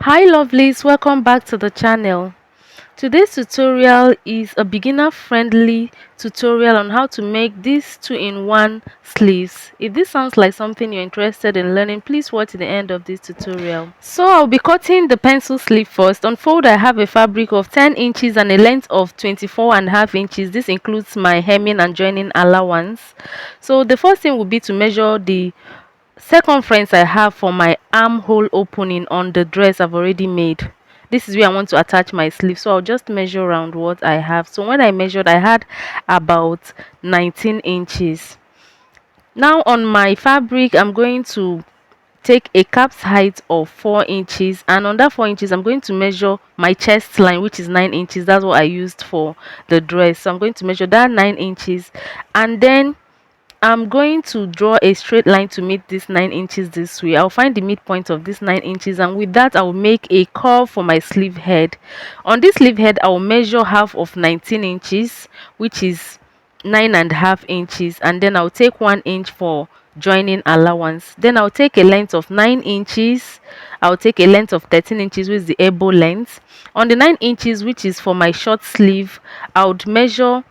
Hi lovelies, welcome back to the channel. Today's tutorial is a beginner friendly tutorial on how to make these 2-in-1 sleeves. If this sounds like something you're interested in learning, please watch to the end of this tutorial. So I'll be cutting the pencil sleeve first. On fold I have a fabric of 10 inches and a length of 24.5 inches. This includes my hemming and joining allowance. So the first thing will be to measure the circumference I have for my armhole opening on the dress I've already made. This is where I want to attach my sleeve, so I'll just measure around what I have. So when I measured, I had about 19 inches. Now on my fabric, I'm going to take a cap's height of 4 inches, and on that 4 inches I'm going to measure my chest line, which is 9 inches. That's what I used for the dress. So I'm going to measure that 9 inches, and then I'm going to draw a straight line to meet this 9 inches this way. I'll find the midpoint of this 9 inches, and with that I will make a curve for my sleeve head. On this sleeve head I will measure half of 19 inches, which is 9.5 inches, and then I'll take 1 inch for joining allowance. Then I'll take a length of 9 inches. I'll take a length of 13 inches, which is the elbow length. On the 9 inches, which is for my short sleeve, I would measure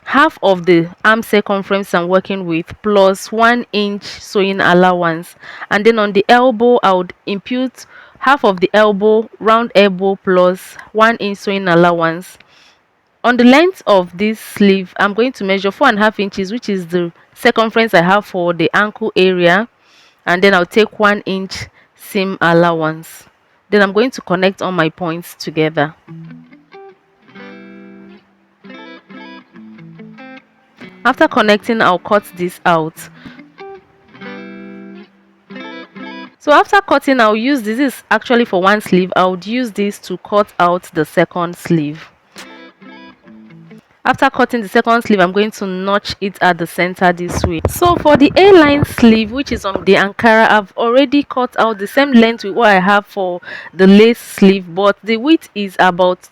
half of the arm circumference I'm working with plus 1 inch sewing allowance, and then on the elbow I would impute half of the elbow, round elbow, plus 1 inch sewing allowance. On the length of this sleeve I'm going to measure 4.5 inches, which is the circumference I have for the ankle area, and then I'll take 1 inch seam allowance. Then I'm going to connect all my points together. After connecting, I'll cut this out. So after cutting, I'll use this is actually for one sleeve. I would use this to cut out the second sleeve. After cutting the second sleeve, I'm going to notch it at the center this way. So for the A-line sleeve, which is on the Ankara, I've already cut out the same length with what I have for the lace sleeve, but the width is about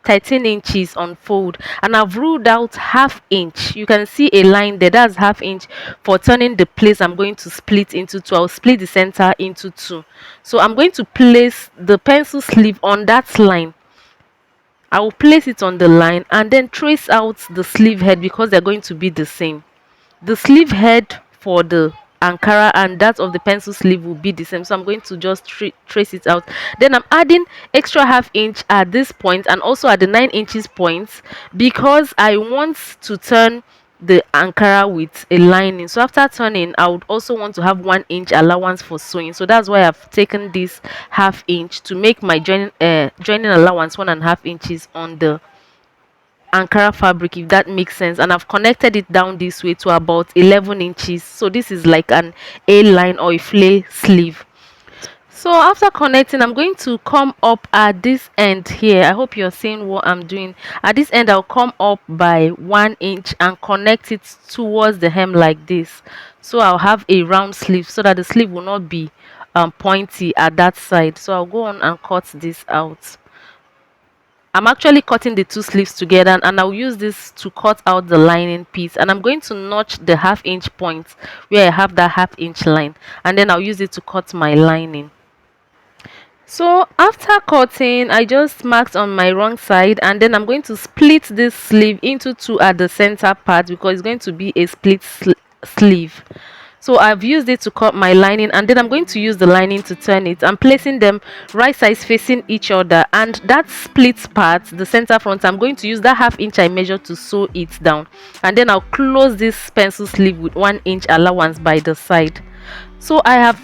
13 inches on fold, and I've ruled out ½ inch. You can see a line there, that's ½ inch for turning the place I'm going to split into two. I'll split the center into two. So I'm going to place the pencil sleeve on that line. I will place it on the line and then trace out the sleeve head, because they're going to be the same. The sleeve head for the Ankara and that of the pencil sleeve will be the same, so I'm going to just trace it out. Then I'm adding extra ½ inch at this point and also at the 9 inches points, because I want to turn the Ankara with a lining. So after turning, I would also want to have 1 inch allowance for sewing, so that's why I've taken this ½ inch to make my joining allowance 1.5 inches on the Ankara fabric, if that makes sense. And I've connected it down this way to about 11 inches. So this is like an A-line or a flay sleeve. So after connecting, I'm going to come up at this end here. I hope you're seeing what I'm doing. At this end, I'll come up by 1 inch and connect it towards the hem like this. So I'll have a round sleeve so that the sleeve will not be pointy at that side. So I'll go on and cut this out. I'm actually cutting the two sleeves together, and I'll use this to cut out the lining piece, and I'm going to notch the ½ inch point where I have that ½ inch line, and then I'll use it to cut my lining. So after cutting, I just marked on my wrong side, and then I'm going to split this sleeve into two at the center part, because it's going to be a split sleeve. So I've used it to cut my lining, and then I'm going to use the lining to turn it. I'm placing them right sides facing each other, and that split part, the center front, I'm going to use that ½ inch I measured to sew it down, and then I'll close this pencil sleeve with 1 inch allowance by the side. So I've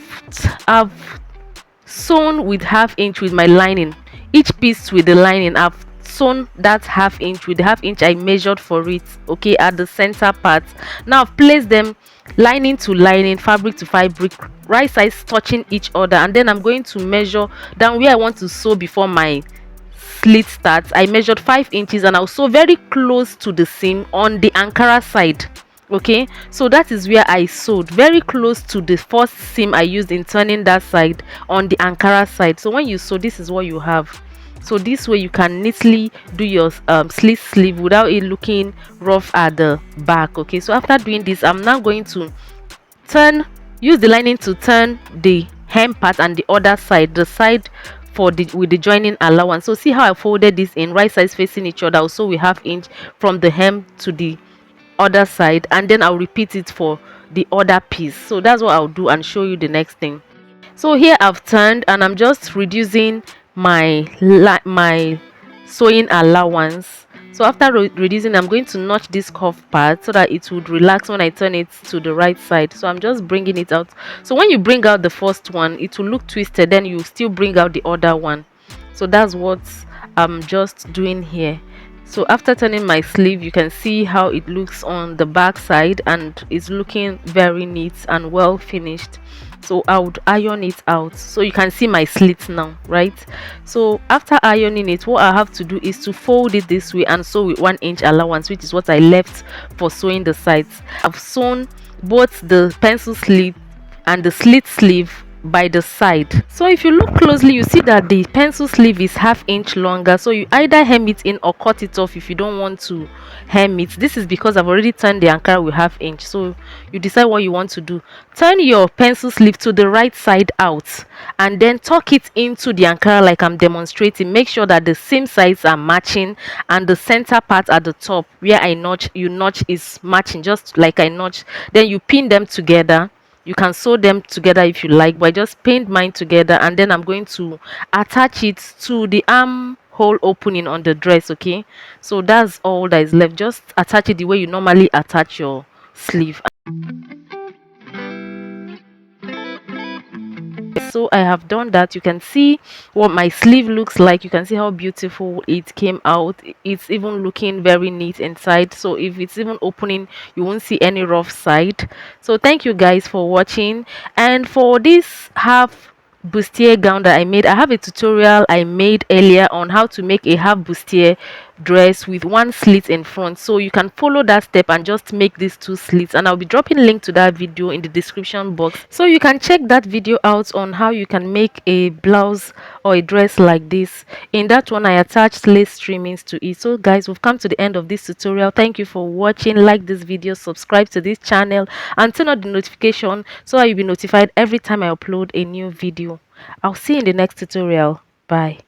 sewn with ½ inch with my lining. Each piece with the lining, I've sewn that ½ inch with the ½ inch I measured for it, okay, at the center part. Now I've placed them lining to lining, fabric to fabric, right sides touching each other, and then I'm going to measure down where I want to sew before my slit starts. I measured 5 inches, and I'll sew very close to the seam on the Ankara side. Okay, so that is where I sewed very close to the first seam I used in turning that side on the Ankara side. So when you sew, this is what you have. So this way you can neatly do your slit sleeve without it looking rough at the back. Okay, so after doing this, I'm now going to use the lining to turn the hem part and the other side, the side for the with the joining allowance. So see how I folded this in right sides facing each other, so we have inch from the hem to the other side, and then I'll repeat it for the other piece. So that's what I'll do and show you the next thing. So here I've turned and I'm just reducing my sewing allowance. So after reducing, I'm going to notch this cuff part so that it would relax when I turn it to the right side. So I'm just bringing it out. So when you bring out the first one, it will look twisted, then you still bring out the other one. So that's what I'm just doing here. So after turning my sleeve, you can see how it looks on the back side, and it's looking very neat and well finished. So I would iron it out so you can see my slit now, right? So after ironing it, what I have to do is to fold it this way and sew with 1 inch allowance, which is what I left for sewing the sides. I've sewn both the pencil sleeve and the slit sleeve by the side. So if you look closely, you see that the pencil sleeve is ½ inch longer, so you either hem it in or cut it off if you don't want to hem it. This is because I've already turned the ankara with ½ inch, so you decide what you want to do. Turn your pencil sleeve to the right side out and then tuck it into the ankara like I'm demonstrating. Make sure that the seam sides are matching and the center part at the top where I notch is matching, just like I notch. Then you pin them together. You can sew them together if you like, but I just pinned mine together, and then I'm going to attach it to the armhole opening on the dress. Okay, so that's all that is left. Just attach it the way you normally attach your sleeve. So I have done that. You can see what my sleeve looks like. You can see how beautiful it came out. It's even looking very neat inside, so if it's even opening, you won't see any rough side. So thank you guys for watching. And for this half bustier gown that I made, I have a tutorial I made earlier on how to make a half bustier dress with 1 slit in front, so you can follow that step and just make these 2 slits, and I'll be dropping a link to that video in the description box, so you can check that video out on how you can make a blouse or a dress like this. In that one, I attached lace trimmings to it. So guys, we've come to the end of this tutorial. Thank you for watching. Like this video, subscribe to this channel, and turn on the notification so that you'll be notified every time I upload a new video. I'll see you in the next tutorial. Bye.